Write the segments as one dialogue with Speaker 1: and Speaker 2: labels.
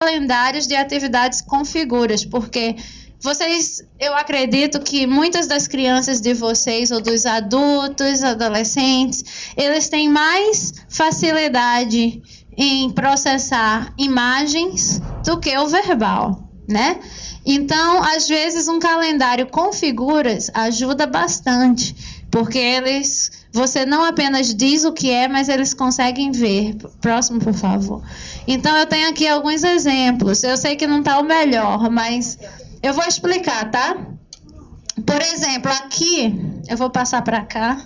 Speaker 1: calendários de atividades com figuras, porque eu acredito que muitas das crianças de vocês, ou dos adultos, adolescentes, eles têm mais facilidade em processar imagens do que o verbal, né? Então, às vezes, um calendário com figuras ajuda bastante, porque você não apenas diz o que é, mas eles conseguem ver. Próximo, por favor. Então, eu tenho aqui alguns exemplos. Eu sei que não está o melhor, mas eu vou explicar, tá? Por exemplo, aqui, eu vou passar para cá.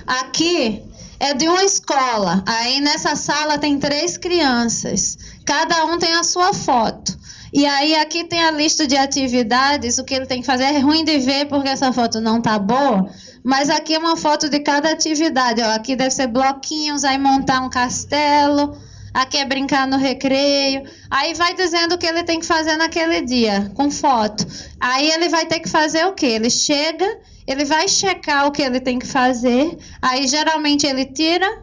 Speaker 1: Aqui é de uma escola. Aí, nessa sala, tem 3 crianças. Cada um tem a sua foto. E aí, aqui tem a lista de atividades. O que ele tem que fazer é ruim de ver, porque essa foto não tá boa. Mas aqui é uma foto de cada atividade. Ó, aqui deve ser bloquinhos, aí montar um castelo. Aqui é brincar no recreio. Aí vai dizendo o que ele tem que fazer naquele dia, com foto. Aí ele vai ter que fazer o quê? Ele chega, ele vai checar o que ele tem que fazer. Aí geralmente ele tira,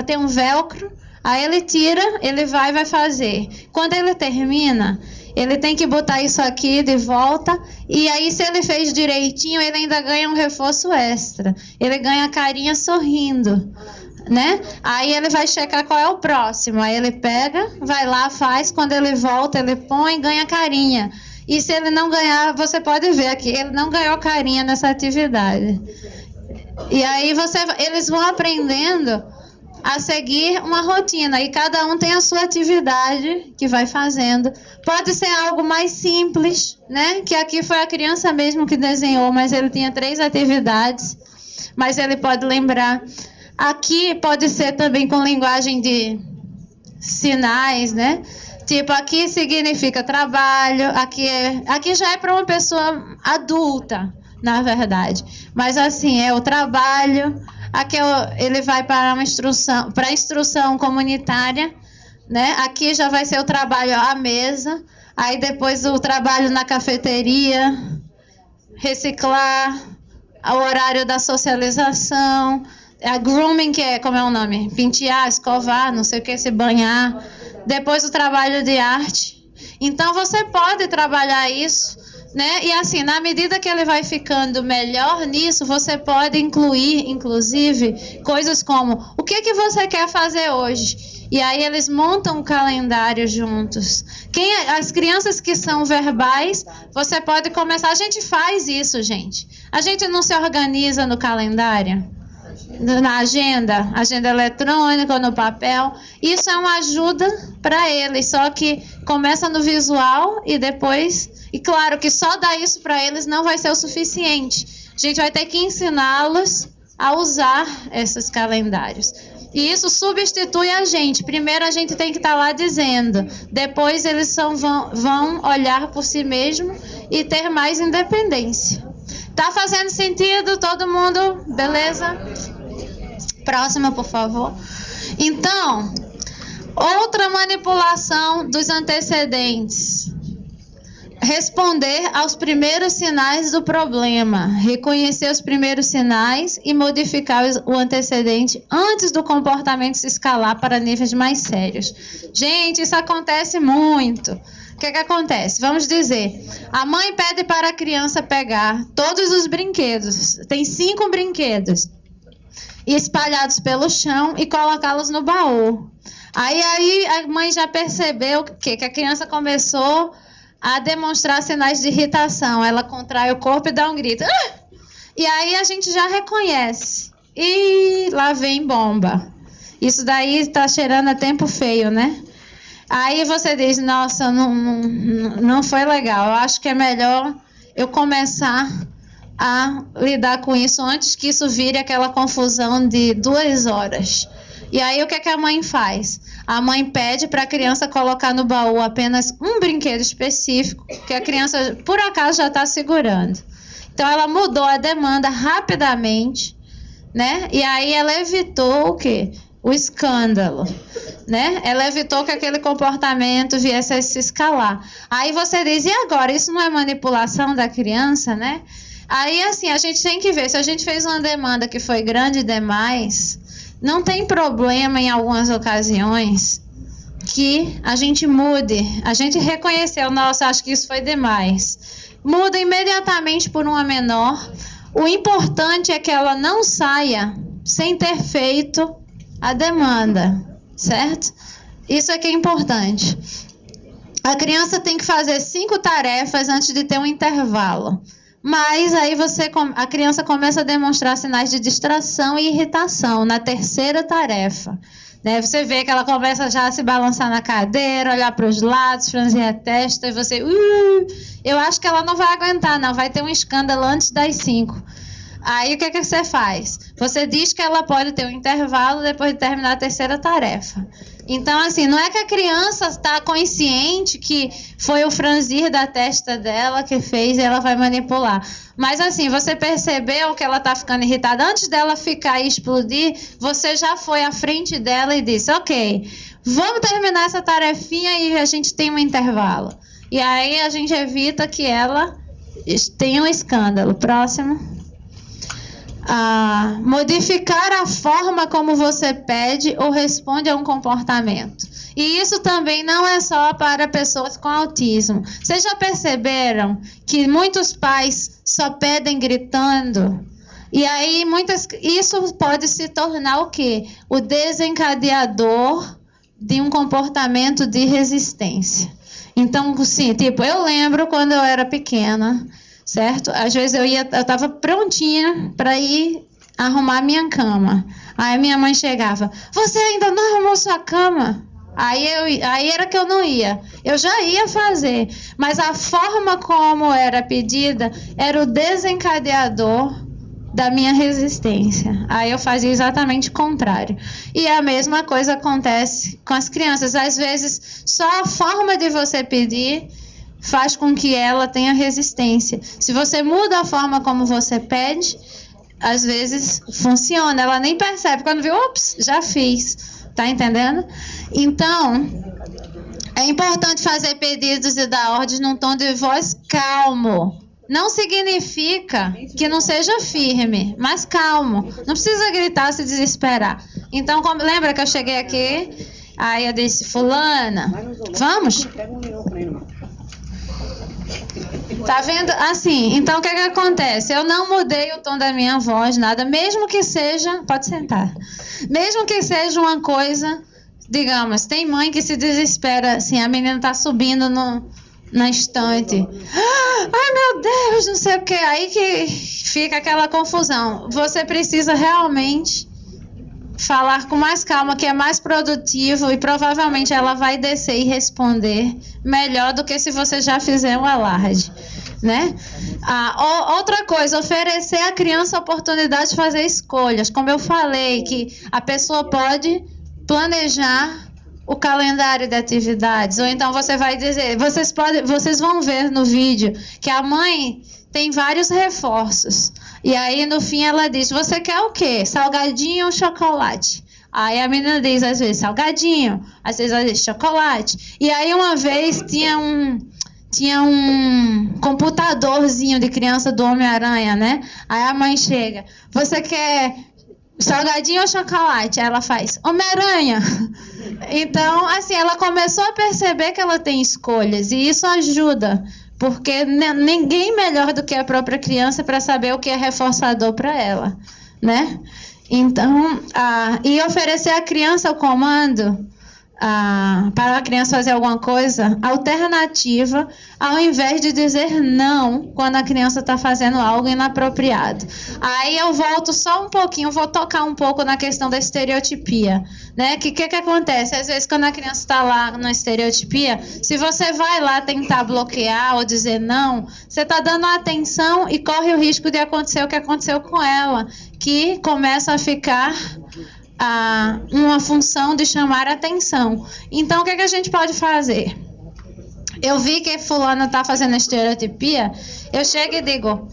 Speaker 1: tem um velcro. Aí ele tira, ele vai fazer. Quando ele termina, ele tem que botar isso aqui de volta. E aí, se ele fez direitinho, ele ainda ganha um reforço extra. Ele ganha a carinha sorrindo, né? Aí ele vai checar qual é o próximo. Aí ele pega, vai lá, faz. Quando ele volta, ele põe e ganha carinha. E se ele não ganhar, você pode ver aqui, ele não ganhou carinha nessa atividade. E aí eles vão aprendendo a seguir uma rotina, e cada um tem a sua atividade que vai fazendo. Pode ser algo mais simples, né? Que aqui foi a criança mesmo que desenhou, mas ele tinha 3 atividades, mas ele pode lembrar. Aqui pode ser também com linguagem de sinais, né? Tipo, aqui significa trabalho, aqui já é para uma pessoa adulta, na verdade. Mas assim, é o trabalho. Aqui ele vai para a instrução comunitária, né? Aqui já vai ser o trabalho à mesa, aí depois o trabalho na cafeteria, reciclar, o horário da socialização, a grooming, que é, como é o nome? Pentear, escovar, não sei o que, se banhar. Depois o trabalho de arte. Então você pode trabalhar isso, né? E assim, na medida que ele vai ficando melhor nisso, você pode incluir, inclusive, coisas como: o que você quer fazer hoje? E aí eles montam um calendário juntos. As crianças que são verbais, você pode começar. A gente faz isso, gente. A gente não se organiza no calendário, na agenda eletrônica ou no papel. Isso é uma ajuda para eles, só que começa no visual e depois... E claro que só dar isso para eles não vai ser o suficiente. A gente vai ter que ensiná-los a usar esses calendários. E isso substitui a gente. Primeiro a gente tem que estar lá dizendo. Depois eles vão olhar por si mesmos e ter mais independência. Tá fazendo sentido? Todo mundo? Beleza? Próxima, por favor. Então, outra manipulação dos antecedentes. Responder aos primeiros sinais do problema, reconhecer os primeiros sinais e modificar o antecedente antes do comportamento se escalar para níveis mais sérios. Gente, isso acontece muito. O que acontece? Vamos dizer, a mãe pede para a criança pegar todos os brinquedos, tem 5 brinquedos, espalhados pelo chão, e colocá-los no baú. Aí a mãe já percebeu que a criança começou a demonstrar sinais de irritação. Ela contrai o corpo e dá um grito. Ah! E aí a gente já reconhece. E lá vem bomba. Isso daí está cheirando a tempo feio, né? Aí você diz: nossa, não foi legal. Eu acho que é melhor eu começar a lidar com isso antes que isso vire aquela confusão de 2 horas. E aí o que a mãe faz? A mãe pede para a criança colocar no baú apenas um brinquedo específico, que a criança, por acaso, já está segurando. Então, ela mudou a demanda rapidamente, né? E aí ela evitou o quê? O escândalo, né? Ela evitou que aquele comportamento viesse a se escalar. Aí você diz: e agora? Isso não é manipulação da criança, né? Aí, assim, a gente tem que ver. Se a gente fez uma demanda que foi grande demais, não tem problema em algumas ocasiões que a gente mude, a gente reconheceu, nossa, acho que isso foi demais. Muda imediatamente por uma menor. O importante é que ela não saia sem ter feito a demanda, certo? Isso é que é importante. A criança tem que fazer 5 tarefas antes de ter um intervalo. Mas aí a criança começa a demonstrar sinais de distração e irritação na terceira tarefa. Né? Você vê que ela começa já a se balançar na cadeira, olhar para os lados, franzir a testa, e você... eu acho que ela não vai aguentar, não. Vai ter um escândalo antes das 5. Aí o que você faz? Você diz que ela pode ter um intervalo depois de terminar a terceira tarefa. Então, assim, não é que a criança está consciente que foi o franzir da testa dela que fez e ela vai manipular. Mas, assim, você percebeu que ela está ficando irritada. Antes dela ficar e explodir, você já foi à frente dela e disse, ok, vamos terminar essa tarefinha e a gente tem um intervalo. E aí a gente evita que ela tenha um escândalo. Próximo. Modificar a forma como você pede ou responde a um comportamento. E isso também não é só para pessoas com autismo. Vocês já perceberam que muitos pais só pedem gritando? E aí isso pode se tornar o quê? O desencadeador de um comportamento de resistência. Então, sim, tipo, eu lembro quando eu era pequena, certo? Às vezes eu estava prontinha para ir arrumar minha cama. Aí minha mãe chegava, você ainda não arrumou sua cama? Aí era que eu não ia. Eu já ia fazer, mas a forma como era pedida era o desencadeador da minha resistência. Aí eu fazia exatamente o contrário. E a mesma coisa acontece com as crianças. Às vezes, só a forma de você pedir faz com que ela tenha resistência. Se você muda a forma como você pede, às vezes funciona. Ela nem percebe. Quando viu, ops, já fiz. Tá entendendo? Então, é importante fazer pedidos e dar ordens num tom de voz calmo. Não significa que não seja firme, mas calmo. Não precisa gritar, se desesperar. Então, lembra que eu cheguei aqui, aí eu disse, fulana, vamos? Tá vendo? Assim, então o que acontece? Eu não mudei o tom da minha voz, nada, mesmo que seja, pode sentar, mesmo que seja uma coisa, digamos, tem mãe que se desespera, assim, a menina tá subindo na estante, ai meu Deus, não sei o que, aí que fica aquela confusão. Você precisa realmente falar com mais calma, que é mais produtivo, e provavelmente ela vai descer e responder melhor do que se você já fizer um alarde, né? Outra coisa, oferecer à criança a oportunidade de fazer escolhas. Como eu falei, que a pessoa pode planejar o calendário de atividades, ou então você vai dizer, vocês vão ver no vídeo que a mãe tem vários reforços. E aí, no fim, ela diz, você quer o quê? Salgadinho ou chocolate? Aí a menina diz, às vezes, salgadinho. Às vezes, ela diz, chocolate. E aí, uma vez, tinha um computadorzinho de criança do Homem-Aranha, né? Aí a mãe chega, você quer salgadinho ou chocolate? Aí ela faz, Homem-Aranha. Então, assim, ela começou a perceber que ela tem escolhas. E isso ajuda. Porque ninguém melhor do que a própria criança para saber o que é reforçador para ela, né? Então, e oferecer à criança o comando para a criança fazer alguma coisa alternativa, ao invés de dizer não quando a criança está fazendo algo inapropriado. Aí eu volto só um pouquinho, vou tocar um pouco na questão da estereotipia, né? Que acontece? Às vezes, quando a criança está lá na estereotipia, se você vai lá tentar bloquear ou dizer não, você está dando atenção e corre o risco de acontecer o que aconteceu com ela, que começa a ficar uma função de chamar atenção. Então, o que a gente pode fazer? Eu vi que fulano está fazendo estereotipia, eu chego e digo,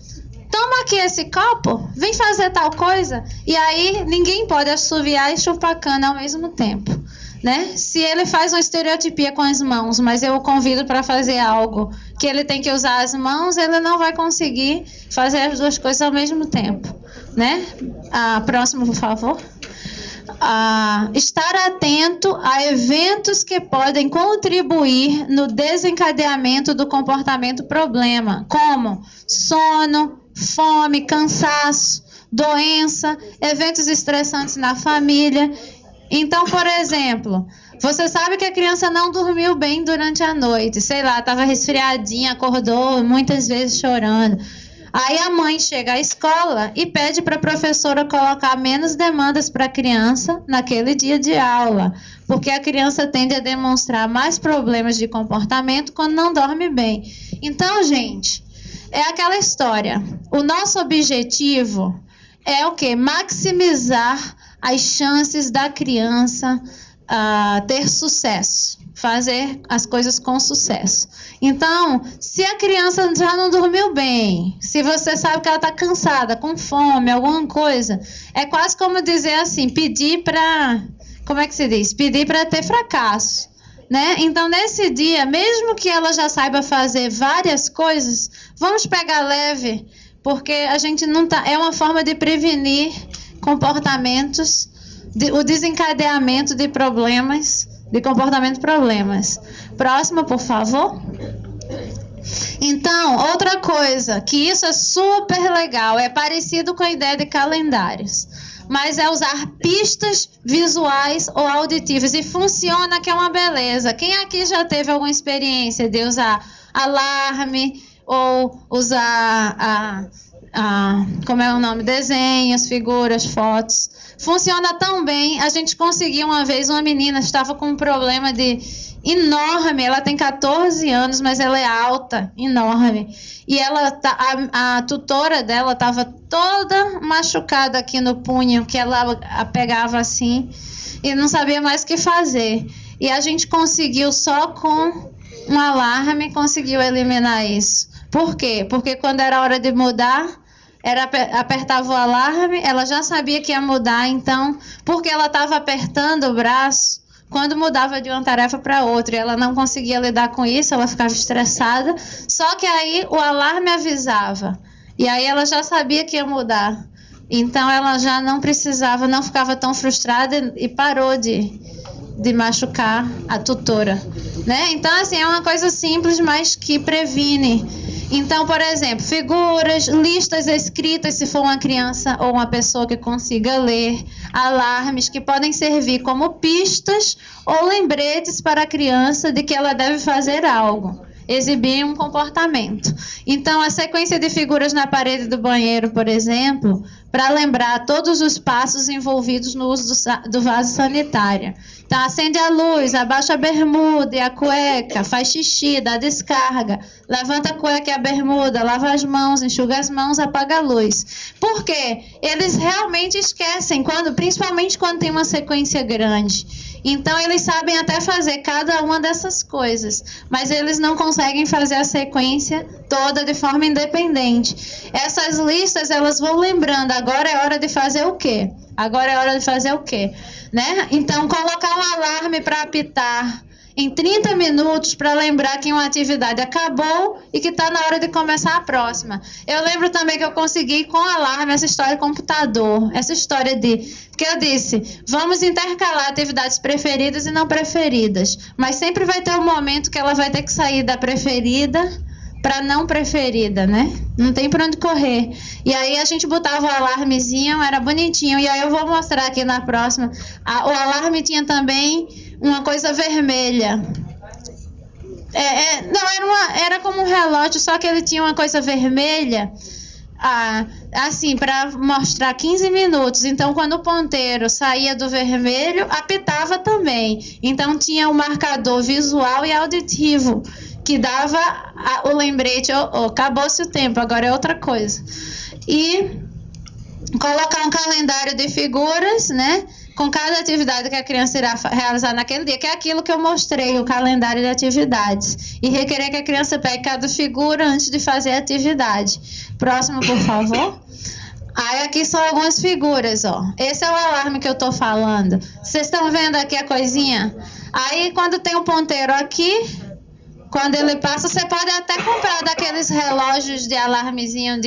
Speaker 1: toma aqui esse copo, vem fazer tal coisa. E aí, ninguém pode assoviar e chupar cana ao mesmo tempo, né? Se ele faz uma estereotipia com as mãos, mas eu o convido para fazer algo que ele tem que usar as mãos, ele não vai conseguir fazer as duas coisas ao mesmo tempo, né? Próximo, por favor. estar atento a eventos que podem contribuir no desencadeamento do comportamento problema, como sono, fome, cansaço, doença, eventos estressantes na família. Então, por exemplo, você sabe que a criança não dormiu bem durante a noite, sei lá, estava resfriadinha, acordou muitas vezes chorando. Aí a mãe chega à escola e pede para a professora colocar menos demandas para a criança naquele dia de aula, porque a criança tende a demonstrar mais problemas de comportamento quando não dorme bem. Então, gente, é aquela história. O nosso objetivo é o quê? Maximizar as chances da criança ter sucesso, fazer as coisas com sucesso. Então, se a criança já não dormiu bem, se você sabe que ela está cansada, com fome, alguma coisa, é quase como dizer assim, pedir para, como é que se diz? Pedir para ter fracasso, né? Então, nesse dia, mesmo que ela já saiba fazer várias coisas, vamos pegar leve, porque a gente não tá, é uma forma de prevenir comportamentos, o desencadeamento de problemas, de comportamento problemas. Próxima, por favor. Então, outra coisa, que isso é super legal, é parecido com a ideia de calendários, mas é usar pistas visuais ou auditivas, e funciona, que é uma beleza. Quem aqui já teve alguma experiência de usar alarme, ou usar como é o nome? Desenhos, figuras, fotos. Funciona tão bem. A gente conseguiu uma vez, uma menina estava com um problema enorme. Ela tem 14 anos, mas ela é alta, enorme. E a tutora dela estava toda machucada aqui no punho, que ela a pegava assim e não sabia mais o que fazer. E a gente conseguiu, só com um alarme, conseguiu eliminar isso. Por quê? Porque quando era hora de mudar, apertava o alarme, ela já sabia que ia mudar, então, porque ela estava apertando o braço, quando mudava de uma tarefa para outra, e ela não conseguia lidar com isso, ela ficava estressada, só que aí o alarme avisava, e aí ela já sabia que ia mudar, então ela já não precisava, não ficava tão frustrada e parou de machucar a tutora, né? Então, assim, é uma coisa simples, mas que previne. Então, por exemplo, figuras, listas escritas, se for uma criança ou uma pessoa que consiga ler, alarmes que podem servir como pistas ou lembretes para a criança de que ela deve fazer algo, exibir um comportamento. Então, a sequência de figuras na parede do banheiro, por exemplo, para lembrar todos os passos envolvidos no uso do vaso sanitário. Então, acende a luz, abaixa a bermuda e a cueca, faz xixi, dá descarga, levanta a cueca e a bermuda, lava as mãos, enxuga as mãos, apaga a luz. Por quê? Eles realmente esquecem, principalmente quando tem uma sequência grande. Então, eles sabem até fazer cada uma dessas coisas, mas eles não conseguem fazer a sequência toda de forma independente. Essas listas, elas vão lembrando, agora é hora de fazer o quê? Agora é hora de fazer o quê? Né? Então, colocar um alarme para apitar em 30 minutos para lembrar que uma atividade acabou e que está na hora de começar a próxima. Eu lembro também que eu consegui com alarme essa história de computador, essa história porque eu disse, vamos intercalar atividades preferidas e não preferidas, mas sempre vai ter um momento que ela vai ter que sair da preferida para não preferida, né? Não tem para onde correr. E aí a gente botava o alarmezinho, era bonitinho. E aí eu vou mostrar aqui na próxima. O alarme tinha também uma coisa vermelha. Não, era como um relógio, só que ele tinha uma coisa vermelha, assim, para mostrar 15 minutos. Então, quando o ponteiro saía do vermelho, apitava também. Então, tinha o marcador visual e auditivo, que dava o lembrete, acabou-se o tempo, agora é outra coisa. E colocar um calendário de figuras, né? Com cada atividade que a criança irá realizar naquele dia, que é aquilo que eu mostrei, o calendário de atividades. E requerer que a criança pegue cada figura antes de fazer a atividade. Próximo, por favor. Aí aqui são algumas figuras, ó. Esse é o alarme que eu tô falando. Vocês estão vendo aqui a coisinha? Aí quando tem um ponteiro aqui, quando ele passa, você pode até comprar daqueles relógios de alarmezinho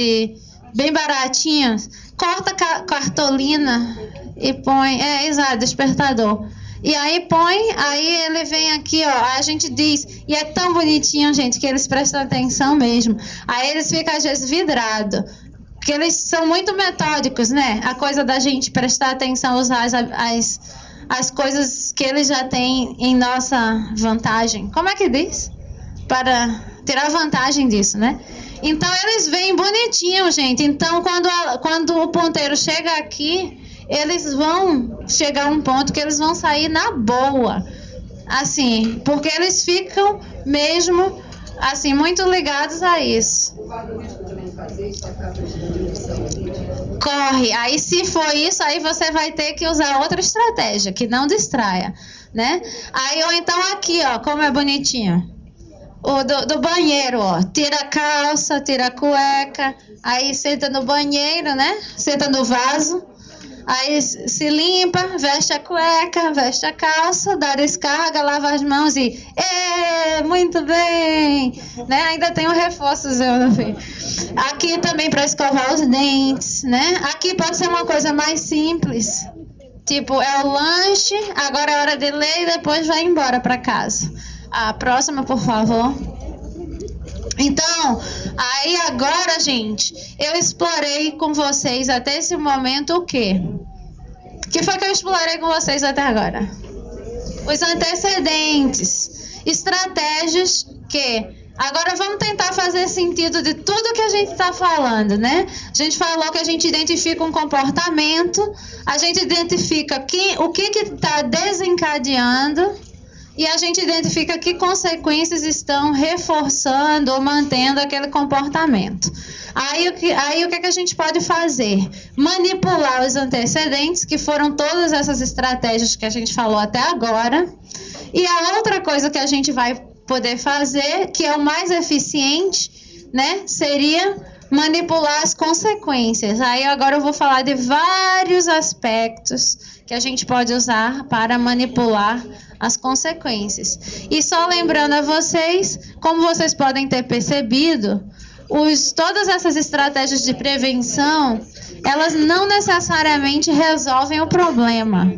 Speaker 1: bem baratinhos. Corta cartolina e põe, exato, despertador. E aí põe, aí ele vem aqui, ó, a gente diz, e é tão bonitinho, gente, que eles prestam atenção mesmo. Aí eles ficam às vezes vidrados, porque eles são muito metódicos, né? A coisa da gente prestar atenção, usar as coisas que eles já têm em nossa vantagem. Como é que diz? Para tirar vantagem disso, né? Então eles vêm bonitinho, gente. Então quando o ponteiro chega aqui, eles vão chegar a um ponto que eles vão sair na boa, assim, porque eles ficam mesmo, assim, muito ligados a isso. Corre, aí se for isso, aí você vai ter que usar outra estratégia, que não distraia, né? Aí, ou então aqui, ó, como é bonitinho. O do banheiro, ó, tira a calça, tira a cueca, aí senta no banheiro, né? Senta no vaso. Aí se limpa, veste a cueca, veste a calça, dá descarga, lava as mãos e... muito bem! Né? Ainda tem o reforço, aqui também para escovar os dentes, né? Aqui pode ser uma coisa mais simples. Tipo, é o lanche, agora é hora de ler e depois vai embora para casa. A próxima, por favor. Então, aí agora, gente, eu explorei com vocês até esse momento o quê? O que foi que eu explorei com vocês até agora? Os antecedentes, estratégias que... Agora vamos tentar fazer sentido de tudo que a gente está falando, né? A gente falou que a gente identifica um comportamento, a gente identifica o que está desencadeando... E a gente identifica que consequências estão reforçando ou mantendo aquele comportamento. Aí o que a gente pode fazer? Manipular os antecedentes, que foram todas essas estratégias que a gente falou até agora. E a outra coisa que a gente vai poder fazer, que é o mais eficiente, né, seria manipular as consequências. Aí agora eu vou falar de vários aspectos que a gente pode usar para manipular as consequências. E só lembrando a vocês, como vocês podem ter percebido, todas essas estratégias de prevenção, elas não necessariamente resolvem o problema.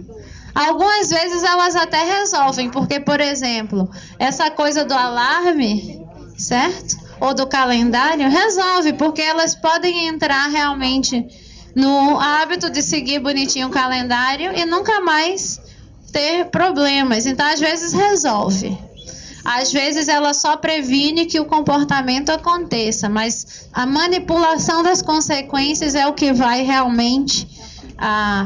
Speaker 1: Algumas vezes elas até resolvem, porque, por exemplo, essa coisa do alarme, certo? Ou do calendário, resolve, porque elas podem entrar realmente no hábito de seguir bonitinho o calendário e nunca mais ter problemas. Então, às vezes resolve. Às vezes ela só previne que o comportamento aconteça, mas a manipulação das consequências é o que vai realmente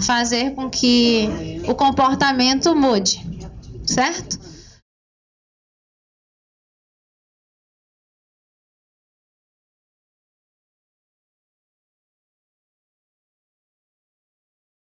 Speaker 1: fazer com que o comportamento mude, certo?